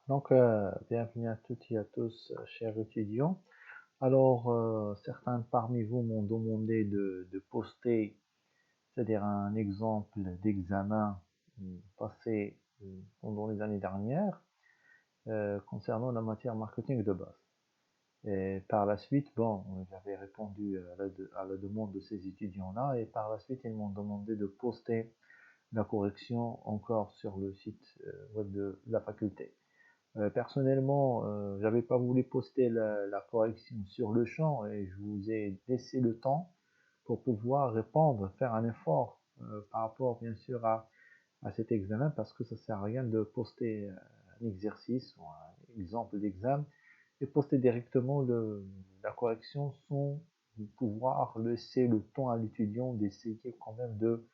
Donc, bienvenue à toutes et à tous, chers étudiants. Alors, certains parmi vous m'ont demandé de poster, c'est-à-dire un exemple d'examen passé pendant les années dernières concernant la matière marketing de base. Et par la suite, bon, j'avais répondu à la demande de ces étudiants-là et par la suite, ils m'ont demandé de poster la correction encore sur le site web de la faculté. Personnellement, j'avais pas voulu poster la correction sur le champ et je vous ai laissé le temps pour pouvoir répondre, faire un effort par rapport bien sûr à cet examen parce que ça sert à rien de poster un exercice ou un exemple d'examen et poster directement la correction sans pouvoir laisser le temps à l'étudiant d'essayer quand même de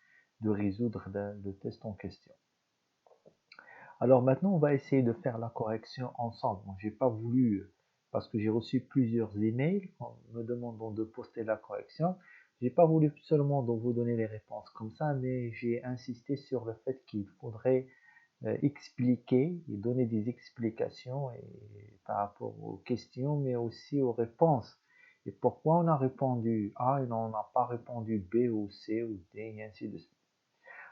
résoudre le test en question. Alors maintenant, on va essayer de faire la correction ensemble. Bon, j'ai pas voulu, parce que j'ai reçu plusieurs emails en me demandant de poster la correction. J'ai pas voulu seulement vous donner les réponses comme ça, mais j'ai insisté sur le fait qu'il faudrait expliquer et donner des explications par rapport aux questions, mais aussi aux réponses. Et pourquoi on a répondu A et on n'a pas répondu B ou C ou D et ainsi de suite.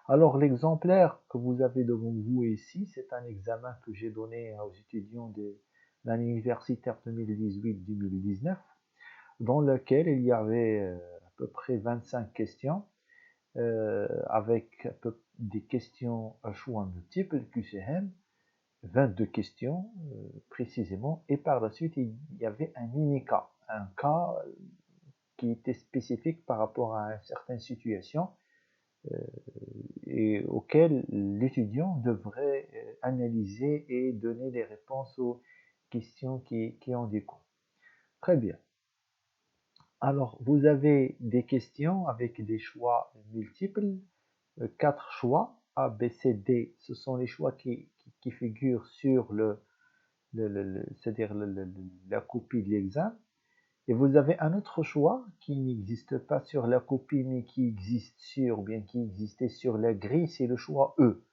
Alors, l'exemplaire que vous avez devant vous ici, c'est un examen que j'ai donné aux étudiants de l'année universitaire 2018-2019, dans lequel il y avait à peu près 25 questions, avec des questions à choix multiples, QCM, 22 questions précisément, et par la suite, il y avait un mini-cas, un cas qui était spécifique par rapport à une certaine situation, euh, et auquel l'étudiant devrait analyser et donner des réponses aux questions qui en découlent. Très bien. Alors, vous avez des questions avec des choix multiples, 4 choix, A, B, C, D, ce sont les choix qui figurent sur c'est-à-dire la copie de l'examen. Et vous avez un autre choix qui n'existe pas sur la copie, mais qui existe ou bien qui existait sur la grille, c'est le choix E.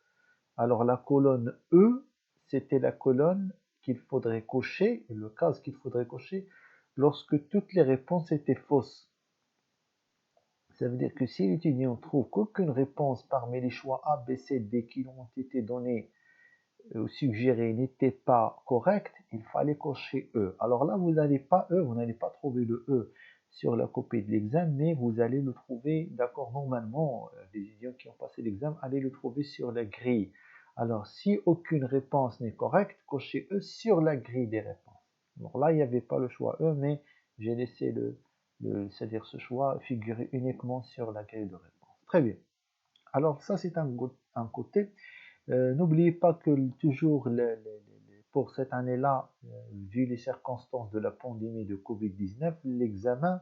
Alors la colonne E, c'était la colonne qu'il faudrait cocher, le case qu'il faudrait cocher, lorsque toutes les réponses étaient fausses. Ça veut dire que si l'étudiant trouve qu'aucune réponse parmi les choix A, B, C, D qui ont été donnés ou suggérés n'était pas correcte, il fallait cocher E. Alors là, vous n'allez pas E, vous n'allez pas trouver le E sur la copie de l'examen, mais vous allez le trouver, d'accord, normalement, les étudiants qui ont passé l'examen allaient le trouver sur la grille. Alors, si aucune réponse n'est correcte, cochez E sur la grille des réponses. Alors là, il n'y avait pas le choix E, mais j'ai laissé c'est-à-dire ce choix figurer uniquement sur la grille de réponse. Très bien. Alors ça, c'est un côté. N'oubliez pas que toujours pour cette année-là, vu les circonstances de la pandémie de Covid-19, l'examen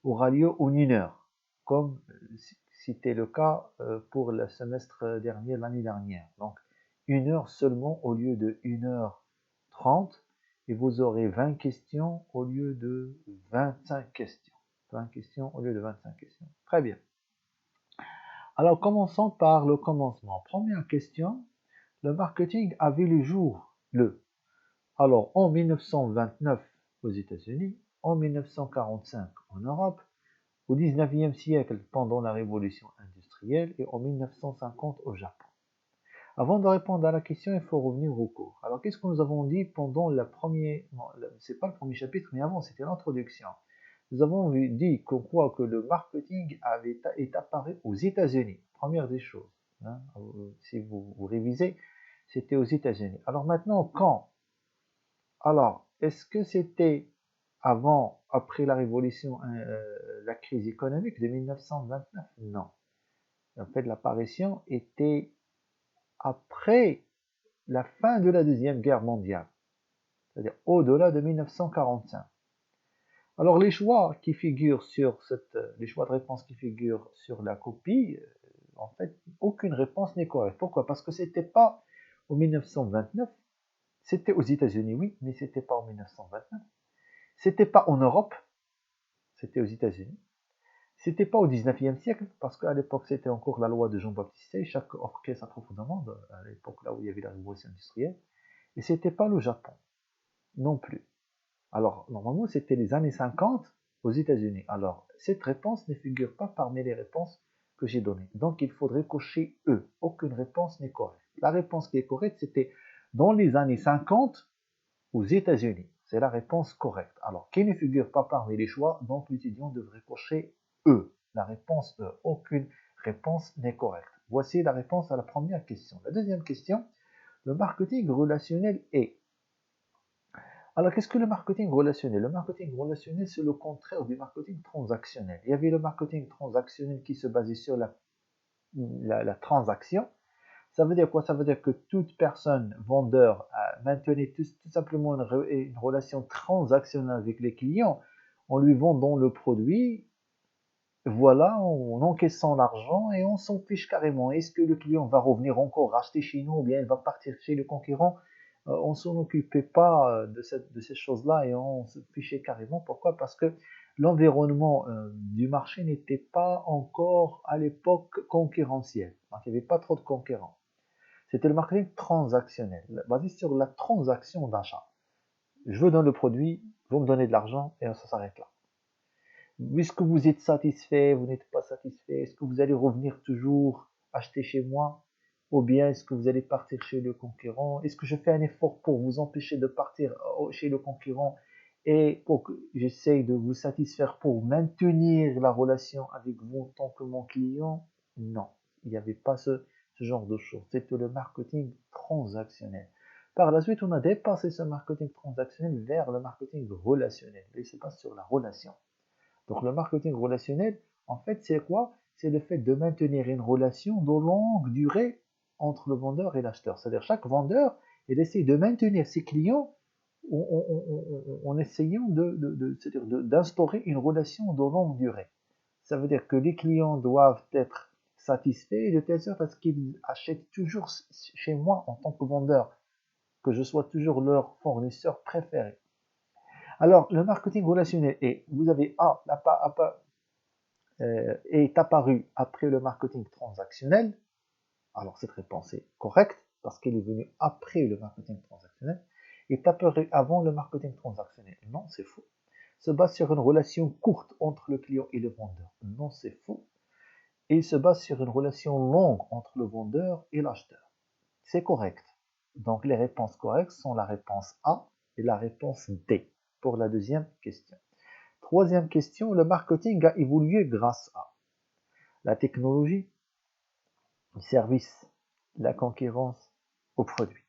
aura lieu en 1 heure, comme c'était le cas pour le semestre dernier, l'année dernière. Donc 1 heure seulement au lieu de 1h30, et vous aurez 20 questions au lieu de 25 questions. 20 questions au lieu de 25 questions. Très bien. Alors commençons par le commencement. Première question, le marketing a vu le jour alors en 1929 aux États-Unis, en 1945 en Europe, au 19e siècle pendant la révolution industrielle et en 1950 au Japon. Avant de répondre à la question, il faut revenir au cours. Alors qu'est-ce que nous avons dit pendant le premier, c'est pas le premier chapitre, mais avant, c'était l'introduction. Nous avons dit que le marketing est apparu aux États-Unis. Première des choses. Hein, si vous révisez, c'était aux États-Unis. Alors maintenant, quand alors, est-ce que c'était avant, après la révolution, la crise économique de 1929? Non. En fait, l'apparition était après la fin de la Deuxième Guerre mondiale, c'est-à-dire au-delà de 1945. Alors, les choix qui figurent les choix de réponse qui figurent sur la copie, en fait, aucune réponse n'est correcte. Pourquoi? Parce que c'était pas en 1929, c'était aux États-Unis, oui, mais c'était pas en 1929. C'était pas en Europe, c'était aux États-Unis. C'était pas au 19e siècle, parce qu'à l'époque, c'était encore la loi de Jean-Baptiste Say, chaque orchestre a trop de monde, à l'époque là où il y avait la révolution industrielle. Et c'était pas le Japon, non plus. Alors, normalement, c'était les années 50 aux États-Unis. Alors, cette réponse ne figure pas parmi les réponses que j'ai données. Donc, il faudrait cocher E. Aucune réponse n'est correcte. La réponse qui est correcte, c'était dans les années 50 aux États-Unis. C'est la réponse correcte. Alors, qui ne figure pas parmi les choix, donc l'étudiant devrait cocher E. La réponse E. Aucune réponse n'est correcte. Voici la réponse à la première question. La deuxième question, le marketing relationnel est. Alors, qu'est-ce que le marketing relationnel? Le marketing relationnel, c'est le contraire du marketing transactionnel. Il y avait le marketing transactionnel qui se basait sur la transaction. Ça veut dire quoi? Ça veut dire que toute personne, vendeur, maintenait tout simplement une relation transactionnelle avec les clients en lui vendant le produit. Voilà, en encaissant l'argent et on s'en fiche carrément. Est-ce que le client va revenir encore racheter chez nous ou bien il va partir chez le concurrent? On s'en occupait pas de ces choses-là et on se fichait carrément. Pourquoi? Parce que l'environnement du marché n'était pas encore à l'époque concurrentiel. Donc il n'y avait pas trop de concurrents. C'était le marketing transactionnel, basé sur la transaction d'achat. Je vous donne le produit, vous me donnez de l'argent et ça s'arrête là. Est-ce que vous êtes satisfait, vous n'êtes pas satisfait? Est-ce que vous allez revenir toujours acheter chez moi? Ou bien est-ce que vous allez partir chez le concurrent? Est-ce que je fais un effort pour vous empêcher de partir chez le concurrent et pour que j'essaye de vous satisfaire pour maintenir la relation avec vous en tant que mon client? Non, il n'y avait pas ce genre de choses. C'était le marketing transactionnel. Par la suite, on a dépassé ce marketing transactionnel vers le marketing relationnel. Il se passe sur la relation. Donc le marketing relationnel, en fait, c'est quoi? C'est le fait de maintenir une relation de longue durée entre le vendeur et l'acheteur. C'est-à-dire chaque vendeur, il essaie de maintenir ses clients en essayant d'instaurer une relation de longue durée. Ça veut dire que les clients doivent être satisfaits de telle sorte à ce qu'ils achètent toujours chez moi en tant que vendeur, que je sois toujours leur fournisseur préféré. Alors, le marketing relationnel est, vous avez est apparu après le marketing transactionnel. Alors, cette réponse est correcte parce qu'elle est venue après le marketing transactionnel. Est apparu avant le marketing transactionnel. Non, c'est faux. Se base sur une relation courte entre le client et le vendeur. Non, c'est faux. Et il se base sur une relation longue entre le vendeur et l'acheteur. C'est correct. Donc, les réponses correctes sont la réponse A et la réponse D pour la deuxième question. Troisième question, le marketing a évolué grâce à la technologie, le service, la concurrence, aux produits.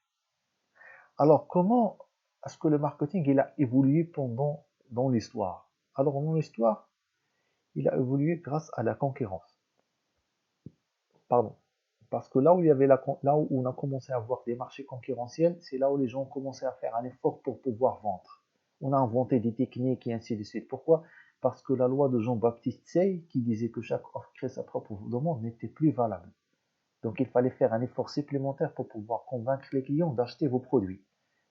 Alors, comment est-ce que le marketing il a évolué dans l'histoire? Alors, dans l'histoire, il a évolué grâce à la concurrence. Pardon. Parce que là où on a commencé à avoir des marchés concurrentiels, c'est là où les gens ont commencé à faire un effort pour pouvoir vendre. On a inventé des techniques et ainsi de suite. Pourquoi? Parce que la loi de Jean-Baptiste Say, qui disait que chaque offre crée sa propre demande, n'était plus valable. Donc il fallait faire un effort supplémentaire pour pouvoir convaincre les clients d'acheter vos produits.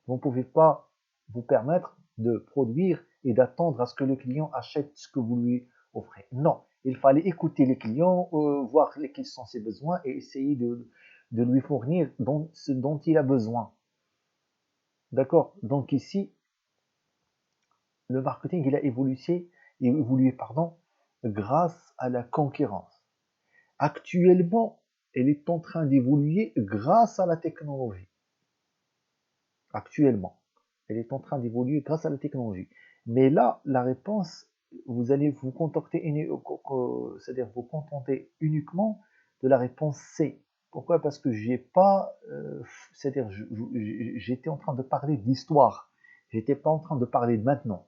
Vous ne pouvez pas vous permettre de produire et d'attendre à ce que le client achète ce que vous lui offrez. Non, il fallait écouter les clients, voir quels sont ses besoins et essayer de lui fournir ce dont il a besoin. D'accord? Donc ici, le marketing, il a évolué grâce à la concurrence. Actuellement, elle est en train d'évoluer grâce à la technologie. Actuellement, elle est en train d'évoluer grâce à la technologie. Mais là, la réponse, vous allez vous contenter, c'est-à-dire vous contenter uniquement de la réponse C. Pourquoi? Parce que j'ai pas, c'est-à-dire j'étais en train de parler d'histoire. J'étais pas en train de parler de maintenant.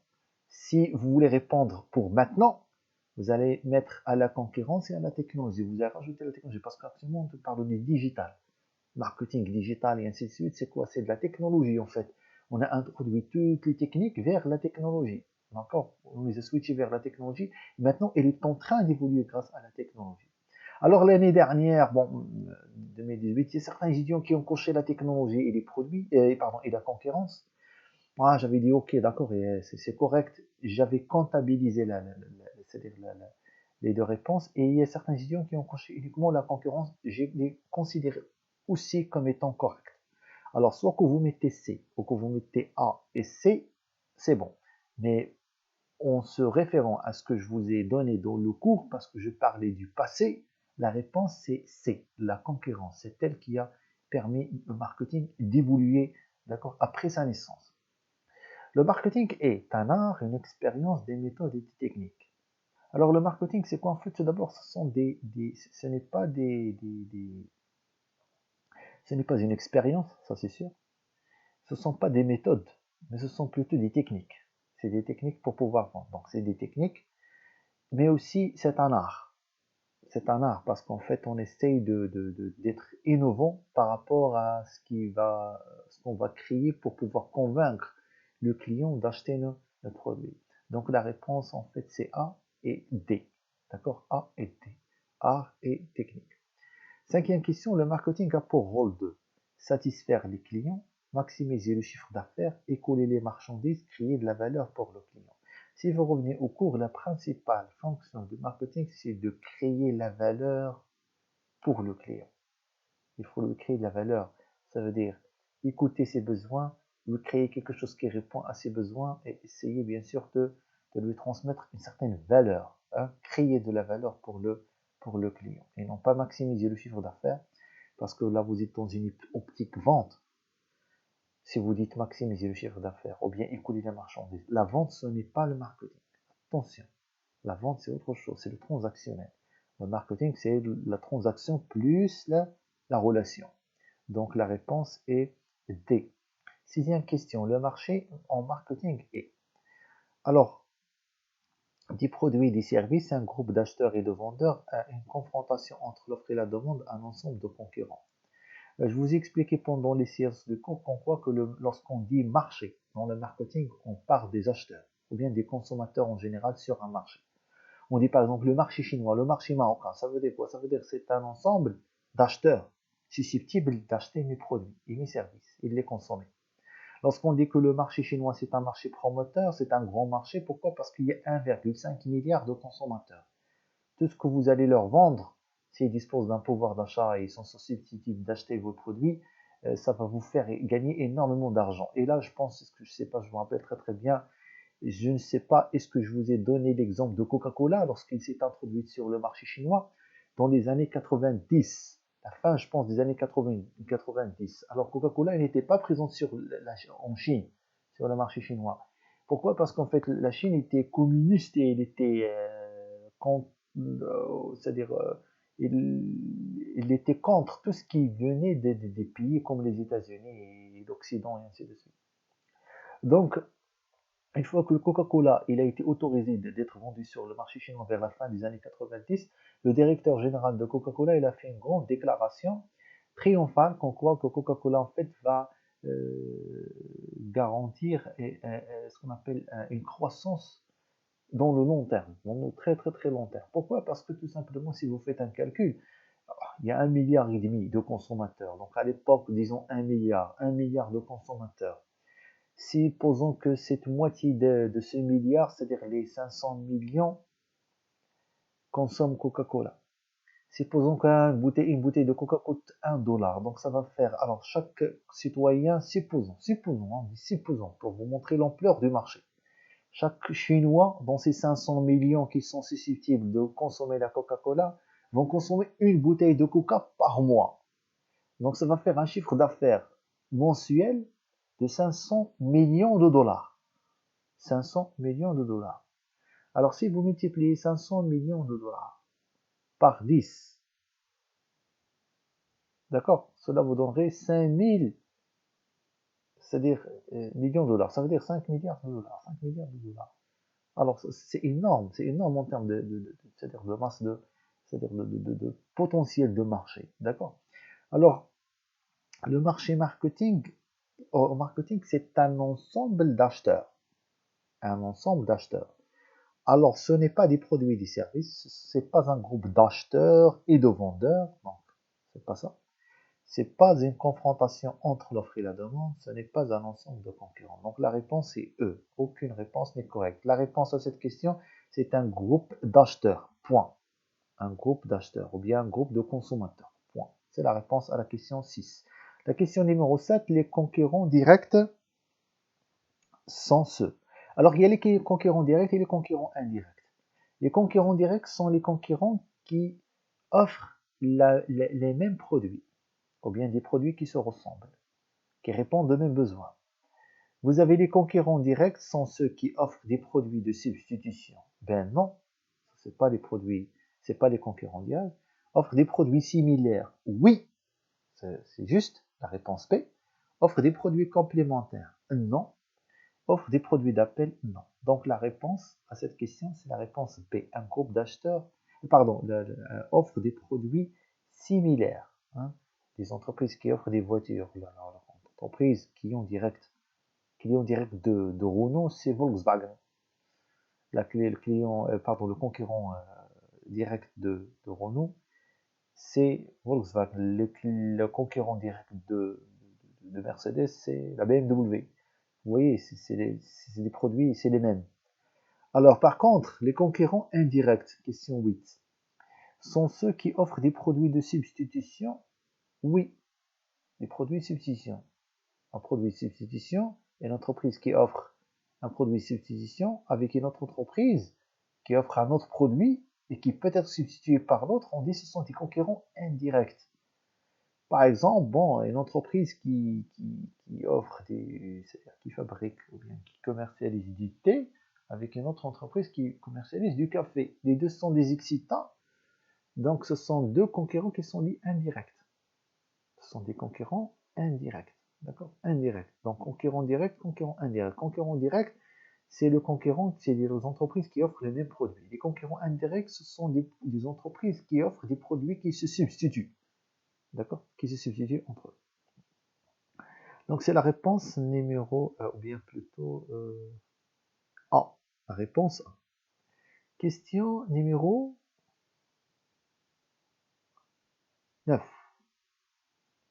Si vous voulez répondre pour maintenant, vous allez mettre à la concurrence et à la technologie. Vous allez rajouter la technologie parce qu'actuellement on parle du digital, marketing digital et ainsi de suite. C'est quoi? C'est de la technologie en fait. On a introduit toutes les techniques vers la technologie. D'accord? On les a switchés vers la technologie. Maintenant, elle est en train d'évoluer grâce à la technologie. Alors l'année dernière, 2018, il y a certains étudiants qui ont coché la technologie et les produits, et la concurrence. Moi, j'avais dit ok, d'accord, c'est correct. J'avais comptabilisé les deux réponses et il y a certains étudiants qui ont coché uniquement la concurrence. Je les considère aussi comme étant corrects. Alors, soit que vous mettez C, ou que vous mettez A et C, c'est bon. Mais en se référant à ce que je vous ai donné dans le cours, parce que je parlais du passé, la réponse c'est C, la concurrence. C'est elle qui a permis au marketing d'évoluer, d'accord, après sa naissance. Le marketing est un art, une expérience, des méthodes et des techniques. Alors le marketing, c'est quoi en fait? D'abord, ce n'est pas ce n'est pas une expérience, ça c'est sûr. Ce ne sont pas des méthodes, mais ce sont plutôt des techniques. C'est des techniques pour pouvoir vendre. Donc c'est des techniques, mais aussi c'est un art. C'est un art parce qu'en fait on essaye d'être innovant par rapport à ce qu'on va créer pour pouvoir convaincre le client d'acheter nos produits. Donc la réponse en fait c'est A et D. D'accord? A et D. Art et technique. Cinquième question, le marketing a pour rôle de satisfaire les clients, maximiser le chiffre d'affaires, écouler les marchandises, créer de la valeur pour le client. Si vous revenez au cours, la principale fonction du marketing, c'est de créer la valeur pour le client. Il faut lui créer de la valeur. Ça veut dire écouter ses besoins, lui créer quelque chose qui répond à ses besoins et essayer bien sûr de lui transmettre une certaine valeur. Hein, créer de la valeur pour le client. Et non pas maximiser le chiffre d'affaires, parce que là vous êtes dans une optique vente. Si vous dites maximiser le chiffre d'affaires ou bien écouler la marchandise, la vente ce n'est pas le marketing. Attention, la vente c'est autre chose, c'est le transactionnel. Le marketing c'est la transaction plus la relation. Donc la réponse est D. Sixième question, le marché en marketing est. Alors, des produits et des services, un groupe d'acheteurs et de vendeurs a une confrontation entre l'offre et la demande, un ensemble de concurrents. Je vous ai expliqué pendant les séances de cours qu'on croit que lorsqu'on dit marché dans le marketing, on parle des acheteurs ou bien des consommateurs en général sur un marché. On dit par exemple le marché chinois, le marché marocain. Ça veut dire quoi? Ça veut dire que c'est un ensemble d'acheteurs susceptibles d'acheter mes produits et mes services et de les consommer. Lorsqu'on dit que le marché chinois c'est un marché promoteur, c'est un grand marché, pourquoi? Parce qu'il y a 1,5 milliard de consommateurs. Tout ce que vous allez leur vendre, s'ils disposent d'un pouvoir d'achat et ils sont susceptibles d'acheter vos produits, ça va vous faire gagner énormément d'argent. Et là, je pense, ce que je sais pas, je me rappelle très très bien, je ne sais pas, est-ce que je vous ai donné l'exemple de Coca-Cola lorsqu'il s'est introduit sur le marché chinois dans les années 90, la fin, je pense, des années 90. Alors Coca-Cola n'était pas présente en Chine, sur le marché chinois. Pourquoi? Parce qu'en fait, la Chine était communiste et elle était c'est-à-dire il était contre tout ce qui venait des pays comme les États-Unis et l'Occident et ainsi de suite. Donc, une fois que le Coca-Cola il a été autorisé d'être vendu sur le marché chinois vers la fin des années 90, le directeur général de Coca-Cola il a fait une grande déclaration triomphale qu'on croit que Coca-Cola en fait va garantir ce qu'on appelle une croissance dans le long terme, dans le très très très long terme. Pourquoi? Parce que tout simplement, si vous faites un calcul, il y a 1,5 milliard de consommateurs. Donc à l'époque, disons 1 milliard de consommateurs. Si posons que cette moitié de ce milliard, c'est-à-dire les 500 millions, consomment Coca-Cola. Supposons une bouteille de Coca coûte 1 dollar. Donc ça va faire, alors chaque citoyen, supposons, pour vous montrer l'ampleur du marché. Chaque Chinois, dans ces 500 millions qui sont susceptibles de consommer la Coca-Cola, vont consommer une bouteille de Coca par mois. Donc ça va faire un chiffre d'affaires mensuel de 500 millions de dollars. 500 millions de dollars. Alors si vous multipliez 500 millions de dollars par 10, d'accord, cela vous donnerait 5000, c'est-à-dire millions de dollars. Ça veut dire 5 milliards de dollars. 5 milliards de dollars. Alors c'est énorme en termes c'est-à-dire de masse c'est-à-dire de potentiel de marché, d'accord? Alors le marketing c'est un ensemble d'acheteurs, un ensemble d'acheteurs. Alors ce n'est pas des produits et des services, c'est pas un groupe d'acheteurs et de vendeurs, non, c'est pas ça. C'est pas une confrontation entre l'offre et la demande, ce n'est pas un ensemble de concurrents. Donc la réponse est E. Aucune réponse n'est correcte. La réponse à cette question, c'est un groupe d'acheteurs. Point. Un groupe d'acheteurs ou bien un groupe de consommateurs. Point. C'est la réponse à la question 6. La question numéro 7, les concurrents directs sont ceux. Alors, il y a les concurrents directs et les concurrents indirects. Les concurrents directs sont les concurrents qui offrent les mêmes produits, ou bien des produits qui se ressemblent, qui répondent aux mêmes besoins. Vous avez les concurrents directs, sont ceux qui offrent des produits de substitution. Ben non, c'est pas les produits, c'est pas les concurrents directs. Offrent des produits similaires. Oui, c'est juste la réponse P. Offre des produits complémentaires. Non. Offre des produits d'appel. Non. Donc la réponse à cette question, c'est la réponse B. Un groupe d'acheteurs, pardon, offre des produits similaires. Hein. Des entreprises qui offrent des voitures. Les entreprises clients directs de Renault, c'est Volkswagen. Le concurrent direct de Renault, c'est Volkswagen. Le concurrent direct de Mercedes, c'est la BMW. Vous voyez, c'est les produits, c'est les mêmes. Alors, par contre, les concurrents indirects, question 8, sont ceux qui offrent des produits de substitution. Oui, des produits de substitution. Un produit de substitution, une entreprise qui offre un produit de substitution avec une autre entreprise qui offre un autre produit et qui peut être substitué par l'autre, on dit que ce sont des concurrents indirects. Par exemple, bon, une entreprise qui offre c'est-à-dire qui fabrique ou bien qui commercialise du thé avec une autre entreprise qui commercialise du café. Les deux sont des excitants, donc ce sont deux concurrents qui sont dits indirects. Ce sont des concurrents indirects, d'accord? Indirects. Donc concurrent direct, concurrent indirect. Concurrent direct, c'est le concurrent, c'est les entreprises qui offrent les mêmes produits. Les concurrents indirects, ce sont des entreprises qui offrent des produits qui se substituent. D'accord? Qui se substituent entre eux. Donc c'est la réponse numéro, ou bien plutôt A. La réponse A. Question numéro 9.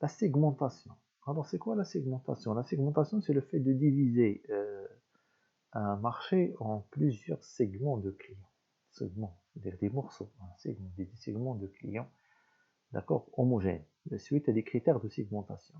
La segmentation. Alors c'est quoi la segmentation? La segmentation, c'est le fait de diviser un marché en plusieurs segments de clients. Segments, c'est-à-dire des morceaux, des segments de clients, d'accord, homogènes, suite à des critères de segmentation.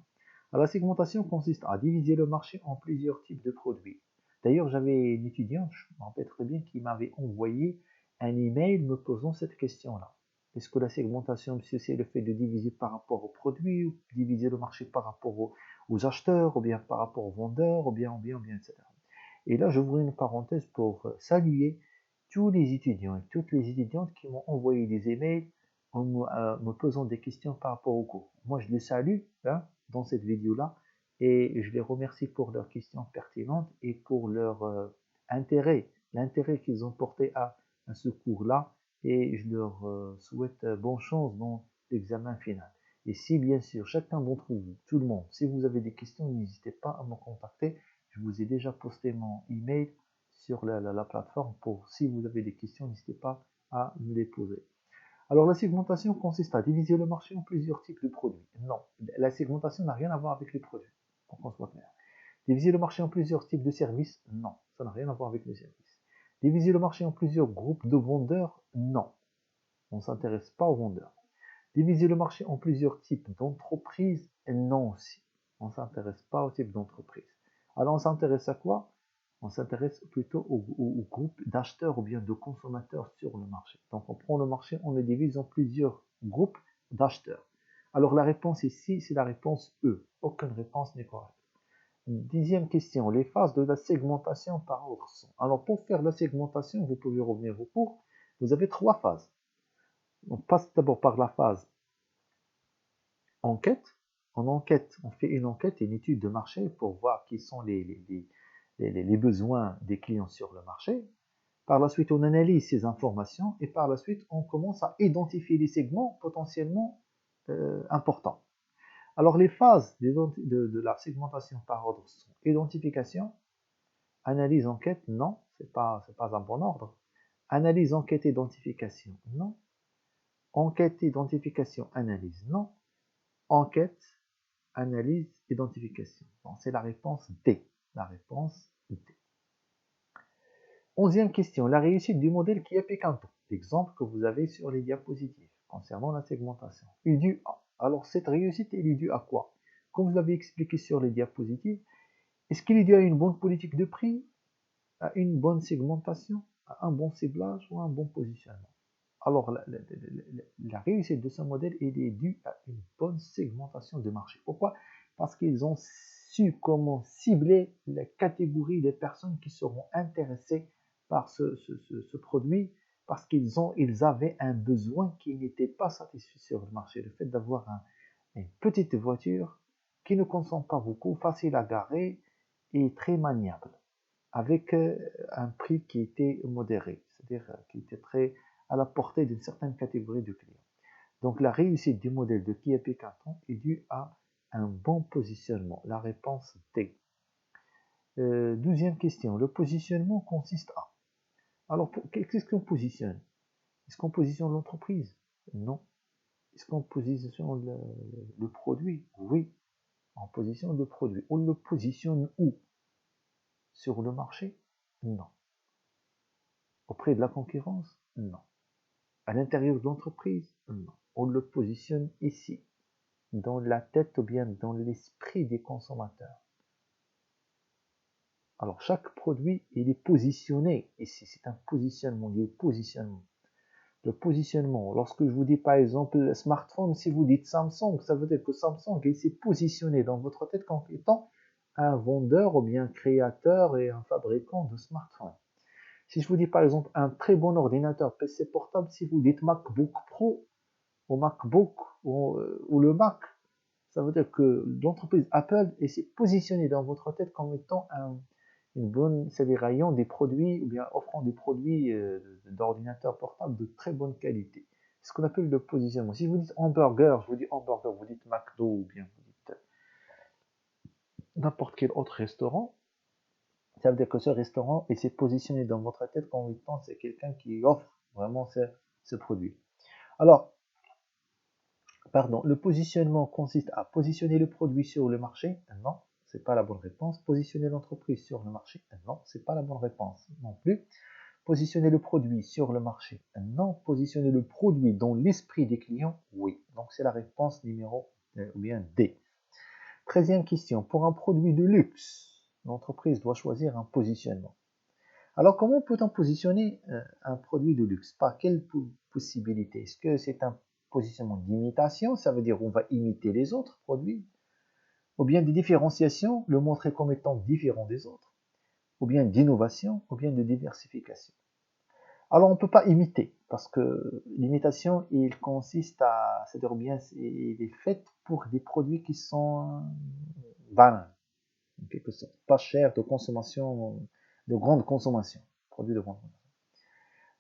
Alors, la segmentation consiste à diviser le marché en plusieurs types de produits. D'ailleurs, j'avais une étudiante, je me rappelle très bien, qui m'avait envoyé un email me posant cette question-là. Est-ce que la segmentation, monsieur, c'est le fait de diviser par rapport aux produits, ou diviser le marché par rapport aux acheteurs, ou bien par rapport aux vendeurs, ou bien, etc. Et là, j'ouvre une parenthèse pour saluer tous les étudiants et toutes les étudiantes qui m'ont envoyé des emails en me posant des questions par rapport au cours. Moi, je les salue hein, dans cette vidéo-là et je les remercie pour leurs questions pertinentes et pour leur intérêt, l'intérêt qu'ils ont porté à ce cours-là et je leur souhaite bonne chance dans l'examen final. Et si bien sûr chacun d'entre vous, tout le monde, si vous avez des questions, n'hésitez pas à me contacter. Je vous ai déjà posté mon email sur la plateforme pour si vous avez des questions, n'hésitez pas à me les poser. Alors la segmentation consiste à diviser le marché en plusieurs types de produits. Non, la segmentation n'a rien à voir avec les produits, pour qu'on soit clair. Diviser le marché en plusieurs types de services. Non, ça n'a rien à voir avec les services. Diviser le marché en plusieurs groupes de vendeurs. Non, on ne s'intéresse pas aux vendeurs. Diviser le marché en plusieurs types d'entreprises. Non aussi, on ne s'intéresse pas aux types d'entreprises. Alors on s'intéresse à quoi? On s'intéresse plutôt au groupe d'acheteurs ou bien de consommateurs sur le marché. Donc on prend le marché, on le divise en plusieurs groupes d'acheteurs. Alors la réponse ici, c'est la réponse E. Aucune réponse n'est correcte. Dixième question, les phases de la segmentation par ordre sont. Alors pour faire la segmentation, vous pouvez revenir au cours. Vous avez trois phases. On passe d'abord par la phase enquête. En enquête, on fait une enquête, une étude de marché pour voir quels sont les besoins des clients sur le marché. Par la suite, on analyse ces informations et par la suite, on commence à identifier les segments potentiellement importants. Alors, les phases de la segmentation par ordre sont identification, analyse, enquête, non, c'est pas un bon ordre. Analyse, enquête, identification, non. Enquête, identification, analyse, non. Enquête, analyse, identification. Bon, c'est la réponse D. La réponse D. 11e question. La réussite du modèle qui est Picanto. L'exemple que vous avez sur les diapositives concernant la segmentation. Il est dû à. Alors, cette réussite, elle est due à quoi? comme vous l'avez expliqué sur les diapositives, est-ce qu'il y a une bonne politique de prix, à une bonne segmentation, à un bon ciblage ou un bon positionnement? Alors, la réussite de ce modèle est due à une bonne segmentation de marché. Pourquoi? Parce qu'ils ont su comment cibler les catégories des personnes qui seront intéressées par ce produit, parce ils avaient un besoin qui n'était pas satisfait sur le marché. Le fait d'avoir une petite voiture qui ne consomme pas beaucoup, facile à garer et très maniable, avec un prix qui était modéré, c'est-à-dire qui était très à la portée d'une certaine catégorie de clients. Donc la réussite du modèle de Kia Picanton est due à un bon positionnement. La réponse D. 12e question. Le positionnement consiste à. Alors, qu'est-ce qu'on positionne? Est-ce qu'on positionne l'entreprise? Non. Est-ce qu'on positionne le produit? Oui. On positionne le produit. On le positionne où? Sur le marché? Non. Auprès de la concurrence? Non. À l'intérieur de l'entreprise? Non. On le positionne ici, dans la tête ou bien dans l'esprit des consommateurs. Alors, chaque produit, il est positionné ici. C'est un positionnement, il est positionnement. Le positionnement, lorsque je vous dis par exemple le smartphone, si vous dites Samsung, ça veut dire que Samsung il s'est positionné dans votre tête comme étant un vendeur ou bien créateur et un fabricant de smartphones. Si je vous dis par exemple un très bon ordinateur PC portable, si vous dites MacBook Pro ou MacBook ou le Mac, ça veut dire que l'entreprise Apple s'est positionnée dans votre tête comme étant une bonne, c'est-à-dire ayant des produits ou bien offrant des produits d'ordinateur portable de très bonne qualité. C'est ce qu'on appelle le positionnement. Si vous dites hamburger, je vous dis hamburger, vous dites McDo ou bien vous dites n'importe quel autre restaurant, ça veut dire que ce restaurant s'est positionné dans votre tête comme étant c'est quelqu'un qui offre vraiment ce produit. Alors, pardon, le positionnement consiste à positionner le produit sur le marché? Non, c'est pas la bonne réponse. Positionner l'entreprise sur le marché? Non, c'est pas la bonne réponse non plus. Positionner le produit sur le marché? Non. Positionner le produit dans l'esprit des clients? Oui. Donc c'est la réponse numéro ou bien D. 13e question. Pour un produit de luxe, l'entreprise doit choisir un positionnement. Alors comment peut-on positionner un produit de luxe? Par quelle possibilité? Est-ce que c'est un positionnement d'imitation, ça veut dire on va imiter les autres produits, ou bien de différenciation, le montrer comme étant différent des autres, ou bien d'innovation, ou bien de diversification. Alors on ne peut pas imiter, parce que l'imitation, il consiste à, c'est-à-dire bien, il est fait pour des produits qui sont banals, en quelque sorte, pas chers, de consommation, de grande consommation, produits de grande consommation.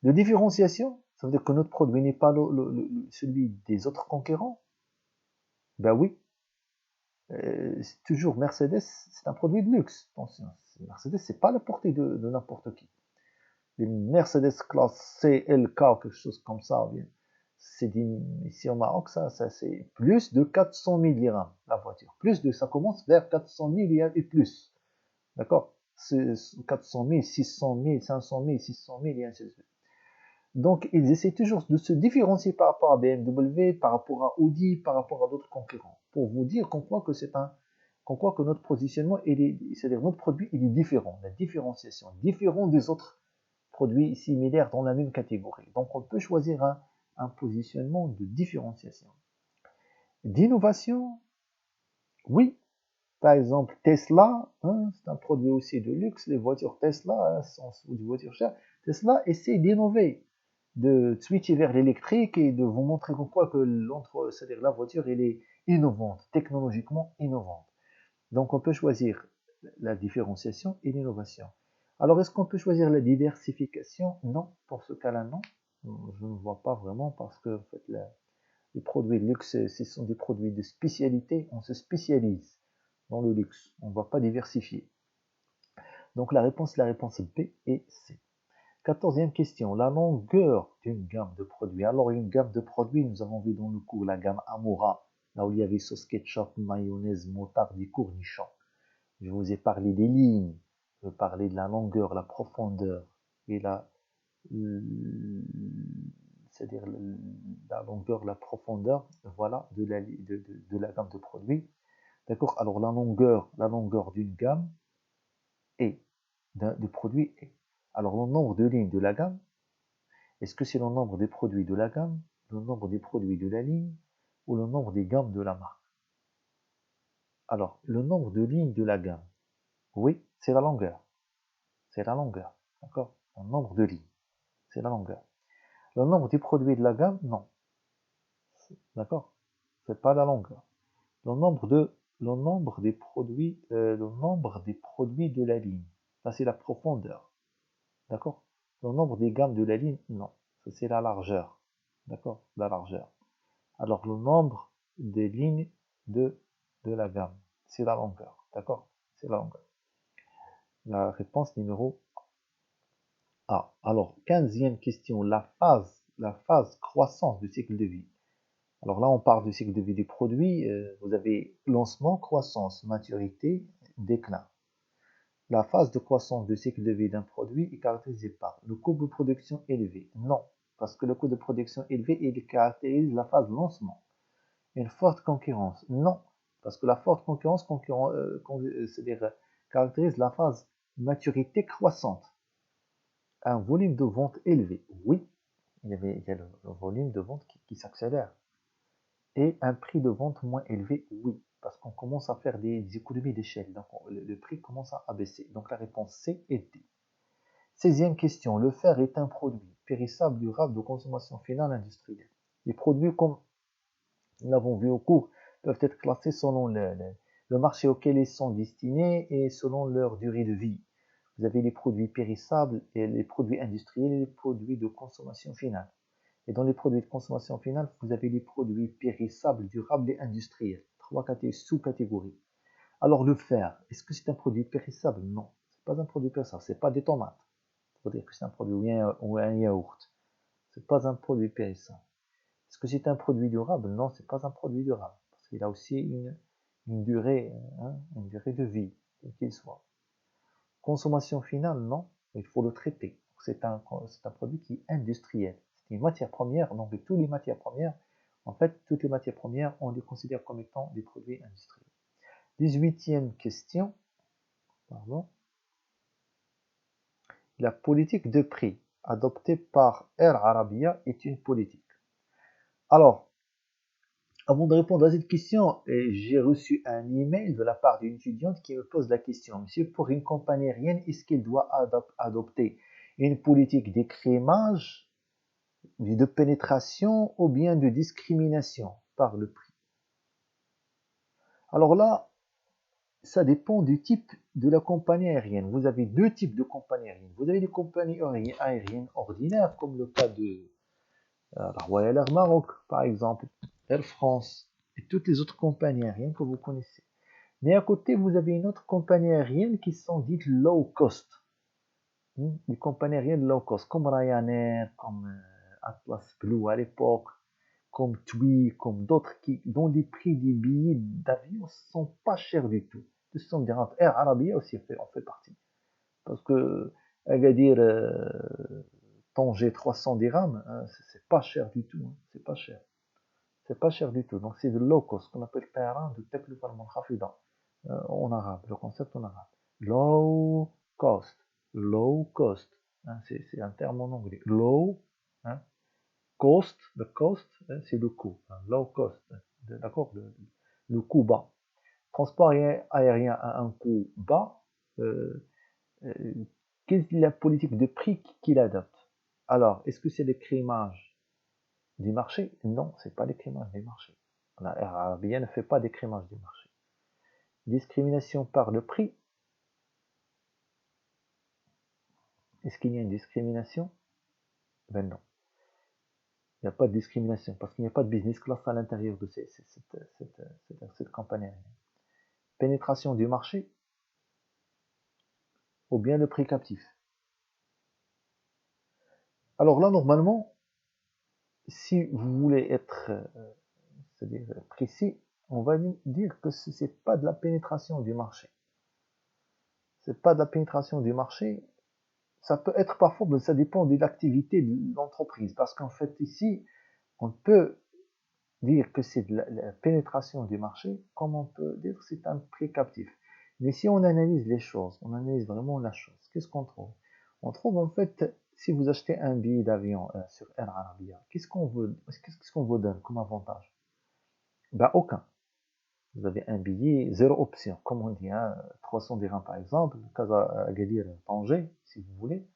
De différenciation, ça veut dire que notre produit n'est pas celui des autres concurrents. Ben oui, c'est toujours Mercedes, c'est un produit de luxe. Attention, Mercedes, c'est pas la portée de n'importe qui. Une Mercedes classe C, LK, quelque chose comme ça, bien. C'est ici au Maroc, ça c'est plus de 400 000 dirhams, la voiture. Ça commence vers 400 000 et plus. D'accord? C'est 400 000, 600 000, 500 000, 600 000 et ainsi de suite. Donc, ils essaient toujours de se différencier par rapport à BMW, par rapport à Audi, par rapport à d'autres concurrents, pour vous dire qu'on croit que notre positionnement, c'est-à-dire notre produit, il est différent, la différenciation, différent des autres produits similaires dans la même catégorie. Donc, on peut choisir un positionnement de différenciation. D'innovation, oui. Par exemple, Tesla, c'est un produit aussi de luxe, les voitures Tesla sont des voitures chères. Tesla essaie d'innover, de switcher vers l'électrique et de vous montrer pourquoi que c'est-à-dire la voiture, elle est innovante, technologiquement innovante. Donc, on peut choisir la différenciation et l'innovation. Alors, est-ce qu'on peut choisir la diversification? Non, pour ce cas-là, non. Je ne vois pas vraiment parce que en fait, les produits de luxe, ce sont des produits de spécialité. On se spécialise dans le luxe. On ne va pas diversifier. Donc, la réponse B et C. 14e question, la longueur d'une gamme de produits. Alors, une gamme de produits, nous avons vu dans le cours la gamme Amoura, là où il y avait sauce ketchup, mayonnaise, moutarde et cornichons. Je vous ai parlé des lignes, je vous ai parlé de la longueur, la profondeur et c'est-à-dire la longueur, la profondeur, voilà, de la gamme de produits. D'accord? Alors la longueur d'une gamme est, du produit est. Alors le nombre de lignes de la gamme, est-ce que c'est le nombre des produits de la gamme, le nombre des produits de la ligne, ou le nombre des gammes de la marque? Alors, le nombre de lignes de la gamme, oui, c'est la longueur. C'est la longueur. D'accord? Le nombre de lignes, c'est la longueur. Le nombre des produits de la gamme, non. D'accord? C'est pas la longueur. Le nombre de, le nombre des produits de la ligne. Ça, c'est la profondeur. D'accord? Le nombre des gammes de la ligne, non. Ça, c'est la largeur. D'accord? La largeur. Alors, le nombre des lignes de, de la gamme, c'est la longueur. D'accord? C'est la longueur. La réponse numéro A. Alors, 15e question, la phase croissance du cycle de vie. Alors là, on parle du cycle de vie du produit. Vous avez lancement, croissance, maturité, déclin. La phase de croissance du cycle de vie d'un produit est caractérisée par le coût de production élevé. Non, parce que le coût de production élevé, il caractérise la phase lancement. Une forte concurrence. Non, parce que la forte concurrence, c'est-à-dire, caractérise la phase maturité croissante. Un volume de vente élevé. Oui, il y a le volume de vente qui s'accélère. Et un prix de vente moins élevé, oui, parce qu'on commence à faire des économies d'échelle, donc le prix commence à baisser. Donc la réponse C est D. 16e question, le fer est un produit périssable, durable, de consommation finale industrielle. Les produits, comme nous l'avons vu au cours, peuvent être classés selon le marché auquel ils sont destinés et selon leur durée de vie. Vous avez les produits périssables, et les produits industriels et les produits de consommation finale. Et dans les produits de consommation finale, vous avez les produits périssables, durables et industriels. Trois sous-catégories. Alors le fer, est-ce que c'est un produit périssable? Non, c'est pas un produit périssable, c'est pas des tomates. Il faut dire que c'est un produit ou un yaourt. C'est pas un produit périssable. Est-ce que c'est un produit durable? Non, c'est pas un produit durable. Parce qu'il a aussi une durée, une durée de vie, quel qu'il soit. Consommation finale, non, il faut le traiter. C'est un produit qui est industriel. C'est une matière première, donc toutes les matières premières, en fait, toutes les matières premières, on les considère comme étant des produits industriels. 18e question, pardon. La politique de prix adoptée par Air Arabia est une politique. Alors, avant de répondre à cette question, j'ai reçu un email de la part d'une étudiante qui me pose la question. Monsieur, pour une compagnie aérienne, est-ce qu'elle doit adopter une politique d'écrémage, de pénétration ou bien de discrimination par le prix? Alors là, ça dépend du type de la compagnie aérienne. Vous avez deux types de compagnies aériennes. Vous avez les compagnies aériennes ordinaires, comme le cas de la Royal Air Maroc, par exemple, Air France, et toutes les autres compagnies aériennes que vous connaissez. Mais à côté, vous avez une autre compagnie aérienne qui sont dites low cost. Les compagnies aériennes low cost, comme Ryanair, comme Atlas Blue à l'époque, comme TUI, comme d'autres dont les prix des billets d'avion sont pas chers du tout. Ce sont des rentes. Air Arabia aussi en fait partie. Parce que, Agadir, Tanger 300 dirhams, c'est pas cher du tout. C'est pas cher. C'est pas cher du tout. Donc c'est de low cost, qu'on appelle terrain de Teklufa al-Munkhafida en arabe, le concept en arabe. Low cost. Low cost. C'est un terme en anglais. Low, hein, cost, le cost, c'est le coût. Low cost, d'accord, le coût bas. Transport aérien à un coût bas. Euh, euh, Quelle est la politique de prix qu'il adopte? Alors, est-ce que c'est l'écrémage du marché? Non, c'est pas l'écrémage du marché. La RABN ne fait pas d'écrémage du marché. Discrimination par le prix. Est-ce qu'il y a une discrimination? Ben non. Il n'y a pas de discrimination parce qu'il n'y a pas de business class à l'intérieur de cette campagne aérienne. Pénétration du marché ou bien le prix captif. Alors là, normalement, si vous voulez être c'est-à-dire précis, on va dire que ce n'est pas de la pénétration du marché. C'est pas de la pénétration du marché. Ça peut être parfois, mais ça dépend de l'activité de l'entreprise. Parce qu'en fait, ici, on peut dire que c'est de la pénétration du marché, comme on peut dire c'est un prix captif. Mais si on analyse les choses, on analyse vraiment la chose, qu'est-ce qu'on trouve? On trouve en fait, si vous achetez un billet d'avion sur Air Arabia, qu'est-ce qu'on vous donne comme avantage? Ben aucun. Vous avez un billet, zéro option, comme on dit, hein, 300 dirhams par exemple, Casa Agadir, Tanger, si vous voulez.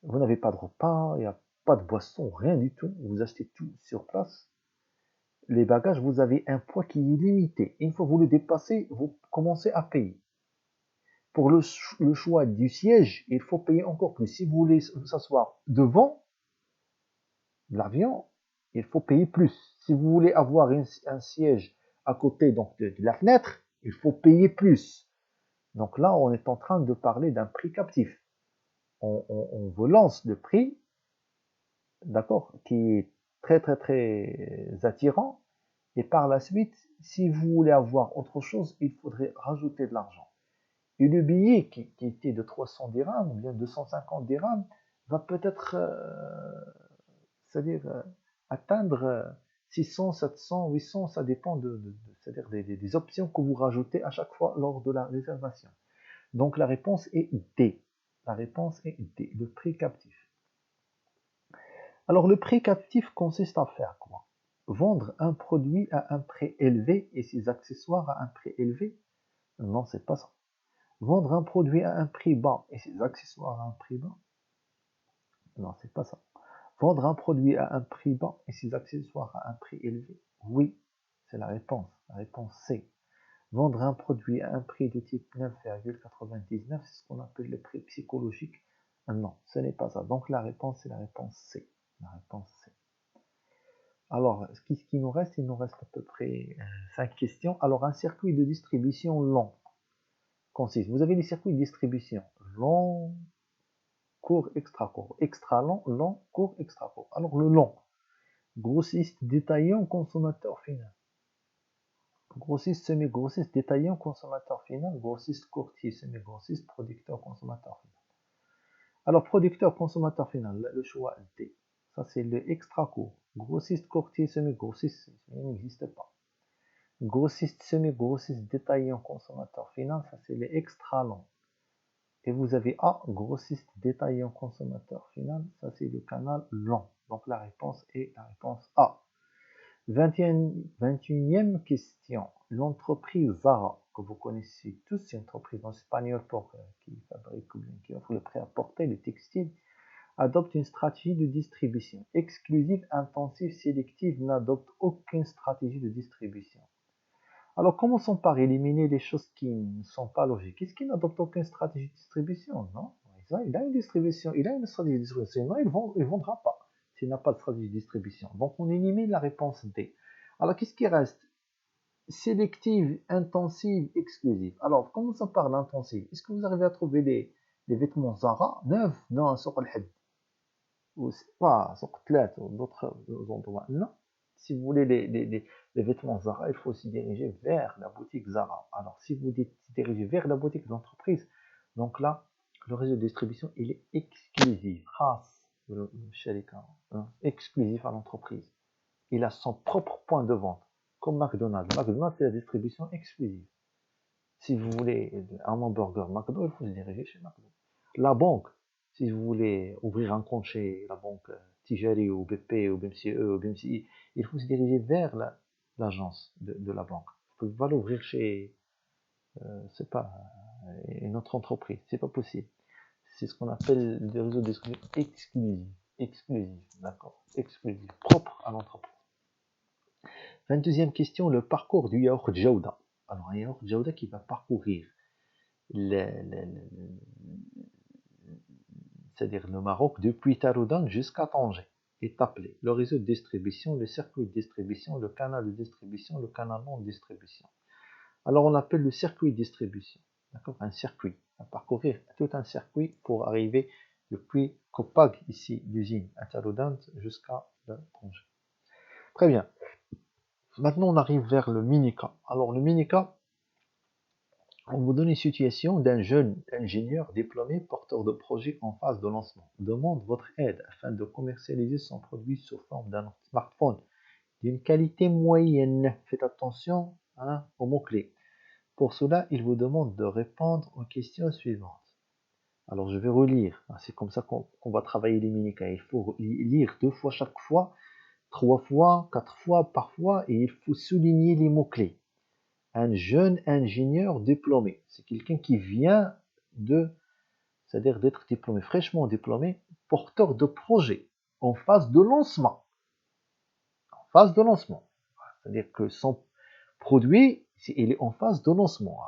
Vous n'avez pas de repas, il n'y a pas de boisson, rien du tout. Vous achetez tout sur place. Les bagages, vous avez un poids qui est limité. Une fois que vous le dépassez, vous commencez à payer. Pour le choix du siège, il faut payer encore plus. Si vous voulez vous asseoir devant l'avion, il faut payer plus. Si vous voulez avoir un siège à côté donc de la fenêtre, il faut payer plus. Donc là, on est en train de parler d'un prix captif. On vous lance le prix, d'accord, qui est très très très attirant. Et par la suite, si vous voulez avoir autre chose, il faudrait rajouter de l'argent. Et le billet qui était de 300 dirhams ou bien 250 dirhams va peut-être, c'est-à-dire atteindre 600, 700, 800, ça dépend c'est-à-dire des options que vous rajoutez à chaque fois lors de la réservation. Donc la réponse est D. La réponse est D, le prix captif. Alors le prix captif consiste à faire quoi? Vendre un produit à un prix élevé et ses accessoires à un prix élevé? Non, c'est pas ça. Vendre un produit à un prix bas et ses accessoires à un prix bas? Non, c'est pas ça. Vendre un produit à un prix bas et ses accessoires à un prix élevé? Oui, c'est la réponse. La réponse C. Vendre un produit à un prix de type 9,99, c'est ce qu'on appelle le prix psychologique. Non, ce n'est pas ça. Donc la réponse, c'est la réponse C. La réponse C. Alors, ce qui nous reste, il nous reste à peu près 5 questions. Alors, un circuit de distribution long consiste. Vous avez des circuits de distribution long, court, extra court. Extra long, long, court, extra court. Alors, le long, grossiste, détaillant, consommateur final. Grossiste, semi-grossiste, détaillant, consommateur final. Grossiste, courtier, semi-grossiste, producteur, consommateur final. Alors, producteur, consommateur final, le choix D. Ça, c'est le extra court. Grossiste, courtier, semi-grossiste, il n'existe pas. Grossiste, semi-grossiste, détaillant, consommateur final, ça c'est les extra longs. Et vous avez A, grossiste, détaillant, consommateur final, ça c'est le canal long. Donc la réponse est la réponse A. 21e question. L'entreprise Zara, que vous connaissez tous, c'est une entreprise en espagnol qui fabrique ou bien qui offre le prêt-à-porter, le textile, adopte une stratégie de distribution. Exclusive, intensive, sélective, n'adopte aucune stratégie de distribution. Alors, commençons par éliminer les choses qui ne sont pas logiques. Est-ce qu'il n'adopte aucune stratégie de distribution? Non. Il a une distribution, il a une stratégie de distribution. Sinon, il ne vendra pas s'il n'a pas de stratégie de distribution. Donc, on élimine la réponse D. Alors, qu'est-ce qui reste? Sélective, intensive, exclusive. Alors, commençons par l'intensive. Est-ce que vous arrivez à trouver les vêtements Zara neufs dans un souk al-had? Ou c'est pas souk Tlat ou d'autres endroits? Non. Si vous voulez les vêtements Zara, il faut se diriger vers la boutique Zara. Alors, si vous dirigez vers la boutique d'entreprise, donc là, le réseau de distribution, il est exclusif, exclusif à l'entreprise. Il a son propre point de vente, comme McDonald's. McDonald's, c'est la distribution exclusive. Si vous voulez un hamburger McDo, il faut se diriger chez McDo. La banque, si vous voulez ouvrir un compte chez la banque Tijari ou BP ou BMCE ou BMCI, il faut se diriger vers l'agence de la banque. Vous ne pouvez pas l'ouvrir chez, c'est pas, une autre entreprise. C'est pas possible. C'est ce qu'on appelle le réseau d'exclusif exclusif. Exclusif, d'accord. Exclusif, propre à l'entreprise. 22e question, le parcours du yaourt Jawda. Alors, un yaourt Jawda qui va parcourir c'est-à-dire le Maroc depuis Taroudan jusqu'à Tanger, est appelé le réseau de distribution, le circuit de distribution, le canal de distribution, le canal long de distribution. Alors on appelle le circuit de distribution, d'accord, un circuit, à parcourir tout un circuit pour arriver depuis Kopag, ici, l'usine, à Taroudan jusqu'à Tanger. Très bien. Maintenant on arrive vers le mini-cas. Alors le mini-cas, on vous donne une situation d'un jeune ingénieur diplômé porteur de projet en phase de lancement. Demande votre aide afin de commercialiser son produit sous forme d'un smartphone d'une qualité moyenne. Faites attention hein, aux mots-clés. Pour cela, il vous demande de répondre aux questions suivantes. Alors, je vais relire. C'est comme ça qu'on va travailler les mini-cas. Il faut lire 2 fois chaque fois, 3 fois, 4 fois, parfois, et il faut souligner les mots-clés. Un jeune ingénieur diplômé, c'est quelqu'un qui vient c'est-à-dire d'être diplômé, fraîchement diplômé, porteur de projet, en phase de lancement. En phase de lancement. C'est-à-dire que son produit, il est en phase de lancement.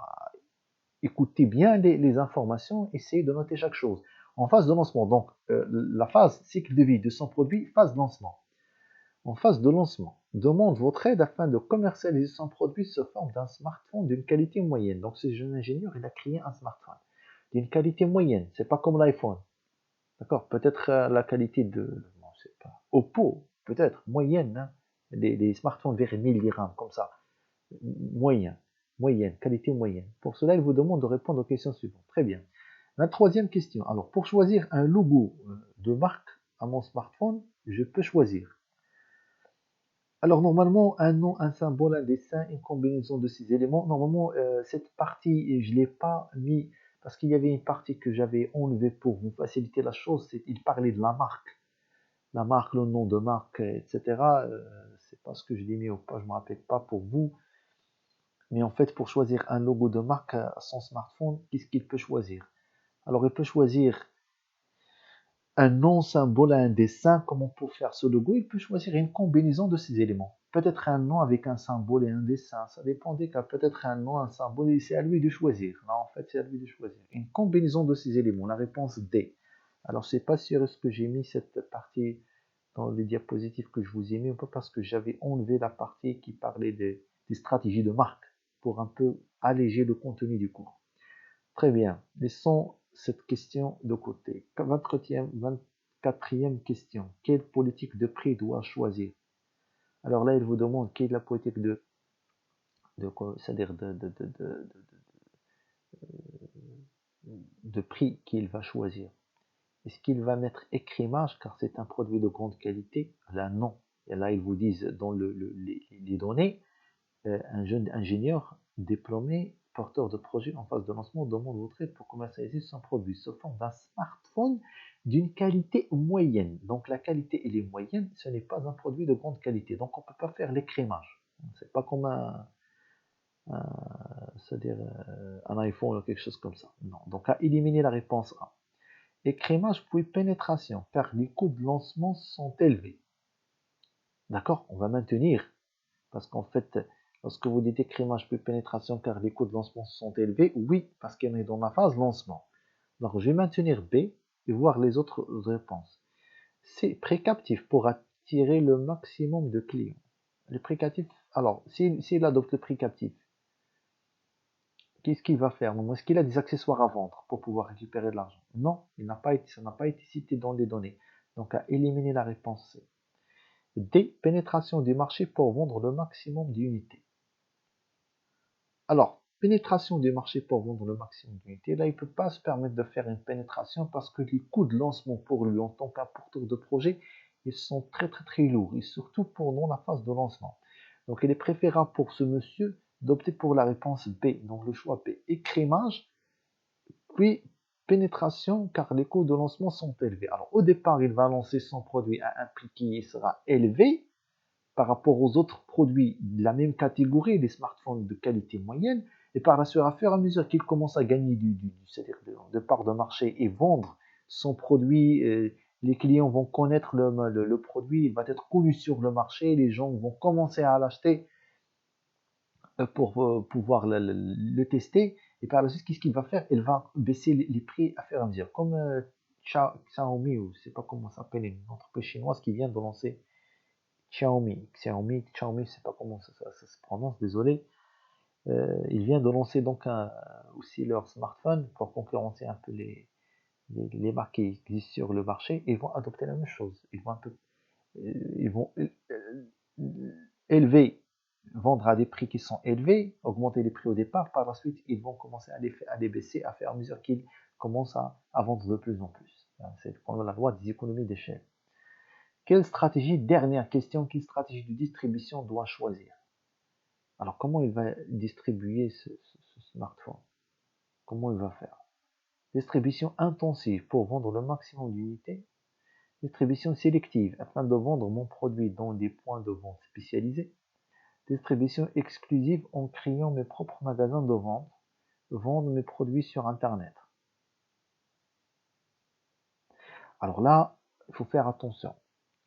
Écoutez bien les informations, essayez de noter chaque chose. En phase de lancement, donc la phase cycle de vie de son produit, phase de lancement. En phase de lancement, demande votre aide afin de commercialiser son produit sous forme d'un smartphone d'une qualité moyenne. Donc ce jeune ingénieur, il a créé un smartphone d'une qualité moyenne. C'est pas comme l'iPhone. D'accord? Peut-être la qualité de, non, je sais pas, Oppo, peut-être, moyenne, hein? Les smartphones vers 1000 dirhams, comme ça. Moyen, moyenne, qualité moyenne. Pour cela, il vous demande de répondre aux questions suivantes. Très bien. La troisième question. Alors, pour choisir un logo de marque à mon smartphone, je peux choisir. Alors, normalement, un nom, un symbole, un dessin, une combinaison de ces éléments. Normalement, cette partie, je ne l'ai pas mis parce qu'il y avait une partie que j'avais enlevée pour vous faciliter la chose. Il parlait de la marque. La marque, le nom de marque, etc. C'est pas ce que je l'ai mis ou pas, je ne me rappelle pas pour vous. Mais en fait, pour choisir un logo de marque à son smartphone, qu'est-ce qu'il peut choisir? Alors, il peut choisir un nom, symbole, un dessin. Comment pour faire ce logo? Il peut choisir une combinaison de ces éléments. Peut-être un nom avec un symbole et un dessin. Ça dépend des cas. Peut-être un nom, un symbole, et c'est à lui de choisir. Non, en fait, c'est à lui de choisir. Une combinaison de ces éléments. La réponse D. Alors, c'est pas sûr est-ce que j'ai mis cette partie dans les diapositives que je vous ai mis, un peu parce que j'avais enlevé la partie qui parlait des stratégies de marque pour un peu alléger le contenu du cours. Très bien, laissons cette question de côté. 24e question. Quelle politique de prix doit choisir? Alors là, il vous demande quelle est la politique c'est-à-dire de prix qu'il va choisir. Est-ce qu'il va mettre écrémage car c'est un produit de grande qualité? Là, non. Et là, ils vous disent dans les données, un jeune ingénieur diplômé, porteur de projet en phase de lancement, demande votre aide pour commercialiser son produit sous forme d'un smartphone d'une qualité moyenne. Donc la qualité elle est moyenne, ce n'est pas un produit de grande qualité. Donc on ne peut pas faire l'écrémage. C'est pas comme c'est-à-dire un iPhone ou quelque chose comme ça. Non. Donc à éliminer la réponse A. Écrémage puis pénétration, car les coûts de lancement sont élevés. D'accord? On va maintenir. Parce qu'en fait, lorsque vous dites écrémage puis pénétration car les coûts de lancement sont élevés, oui, parce qu'on est dans la phase lancement. Donc je vais maintenir B et voir les autres réponses. C, précaptif pour attirer le maximum de clients. Le précaptif, alors, s'il adopte le précaptif, qu'est-ce qu'il va faire? Est-ce qu'il a des accessoires à vendre pour pouvoir récupérer de l'argent? Non, ça n'a pas été cité dans les données. Donc à éliminer la réponse C. D, pénétration du marché pour vendre le maximum d'unités. Alors, pénétration du marché pour vendre le maximum d'unités, là, il ne peut pas se permettre de faire une pénétration parce que les coûts de lancement pour lui en tant qu'apporteur de projet, ils sont très très très lourds et surtout pendant la phase de lancement. Donc, il est préférable pour ce monsieur d'opter pour la réponse B, donc le choix B. Écrémage, puis pénétration car les coûts de lancement sont élevés. Alors, au départ, il va lancer son produit à un prix qui sera élevé par rapport aux autres produits de la même catégorie, les smartphones de qualité moyenne, et par la suite, à fur et à mesure qu'il commence à gagner c'est-à-dire de part de marché et vendre son produit, les clients vont connaître le produit, il va être connu sur le marché, les gens vont commencer à l'acheter pour pouvoir le tester, et par la suite, qu'est-ce qu'il va faire? Il va baisser les prix à fur et à mesure, comme Xiaomi, ou je ne sais pas comment ça s'appelle, une entreprise chinoise qui vient de lancer Xiaomi, je sais pas comment ça se prononce, désolé. Il vient de lancer donc aussi leur smartphone pour concurrencer un peu les marques qui existent sur le marché. Ils vont adopter la même chose. Ils vont élever, vendre à des prix qui sont élevés, augmenter les prix au départ. Par la suite, ils vont commencer à les baisser à fur et à mesure qu'ils commencent à vendre de plus en plus. C'est comme la loi des économies d'échelle. Quelle stratégie, dernière question, quelle stratégie de distribution doit choisir? Alors, comment il va distribuer ce smartphone? Comment il va faire? Distribution intensive pour vendre le maximum d'unités. Distribution sélective afin de vendre mon produit dans des points de vente spécialisés. Distribution exclusive en créant mes propres magasins de vente. Vendre mes produits sur Internet. Alors là, il faut faire attention.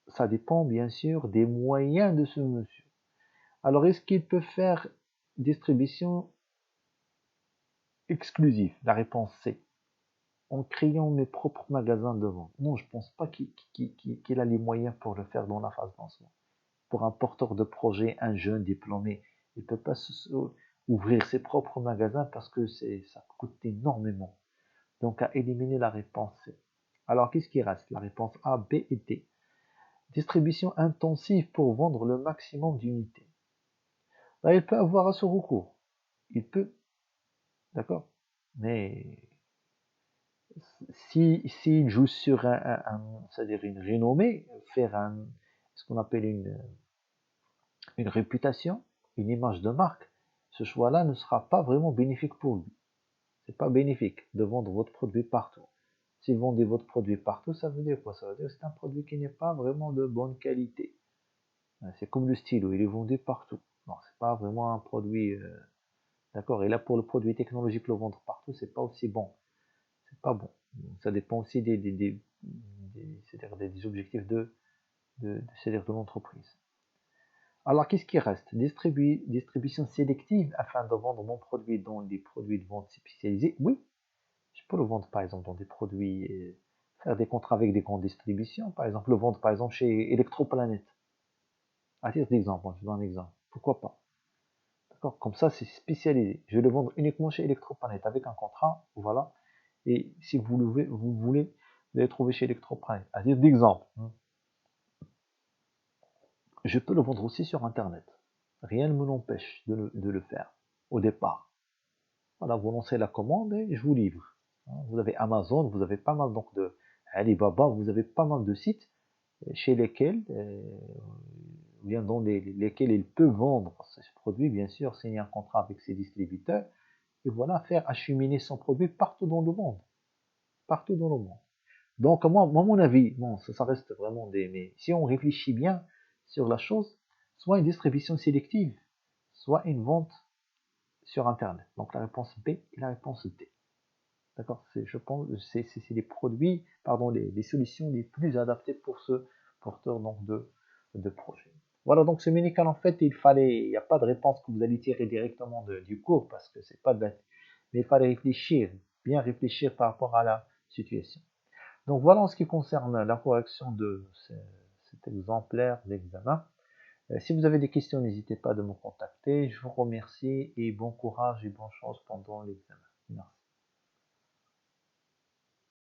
Ça dépend bien sûr des moyens de ce monsieur. Alors, est-ce qu'il peut faire distribution exclusive? La réponse c'est en créant mes propres magasins de vente. Non, je pense pas qu'il a les moyens pour le faire dans la phase lancement. Pour un porteur de projet, un jeune diplômé, il ne peut pas ouvrir ses propres magasins parce que ça coûte énormément. Donc, à éliminer la réponse C. Alors, qu'est-ce qui reste? La réponse A, B et D. Distribution intensive pour vendre le maximum d'unités. Là, il peut avoir à ce recours. Il peut, d'accord? Mais s'il joue sur c'est-à-dire une renommée, faire ce qu'on appelle une réputation, une image de marque, ce choix-là ne sera pas vraiment bénéfique pour lui. C'est pas bénéfique de vendre votre produit partout. Si vous vendez votre produit partout, ça veut dire quoi? Ça veut dire que c'est un produit qui n'est pas vraiment de bonne qualité. C'est comme le stylo, il est vendu partout. Non, c'est pas vraiment un produit, d'accord? Et là, pour le produit technologique, le vendre partout, c'est pas aussi bon. C'est pas bon. Ça dépend aussi c'est-à-dire des objectifs c'est-à-dire de l'entreprise. Alors, qu'est-ce qui reste? Distribution sélective afin de vendre mon produit dans des produits de vente spécialisés. Oui, je peux le vendre par exemple dans des produits, faire des contrats avec des grandes distributions, par exemple le vendre par exemple chez Electroplanète. À titre d'exemple, je donne un exemple. Pourquoi pas? D'accord? Comme ça, c'est spécialisé. Je vais le vendre uniquement chez Electroplanète avec un contrat, voilà. Et si vous voulez, vous allez trouver chez Electroplanète. À titre d'exemple, je peux le vendre aussi sur Internet. Rien ne me l'empêche de le faire au départ. Voilà, vous lancez la commande et je vous livre. Vous avez Amazon, vous avez pas mal donc de Alibaba, vous avez pas mal de sites chez lesquels, bien dans lesquels il peut vendre ce produit, bien sûr, signer un contrat avec ses distributeurs et voilà, faire acheminer son produit partout dans le monde. Partout dans le monde. Donc, moi mon avis, bon, ça reste vraiment mais si on réfléchit bien sur la chose, soit une distribution sélective, soit une vente sur Internet. Donc, la réponse B et la réponse D. D'accord? Je pense, c'est les produits, pardon, les solutions les plus adaptées pour ce porteur donc de projet. Voilà, donc ce mini-can, en fait, il n'y a pas de réponse que vous allez tirer directement du cours parce que c'est pas de la, mais il fallait réfléchir, bien réfléchir par rapport à la situation. Donc voilà en ce qui concerne la correction de cet exemplaire d'examen. Si vous avez des questions, n'hésitez pas à me contacter. Je vous remercie et bon courage et bonne chance pendant l'examen. Merci.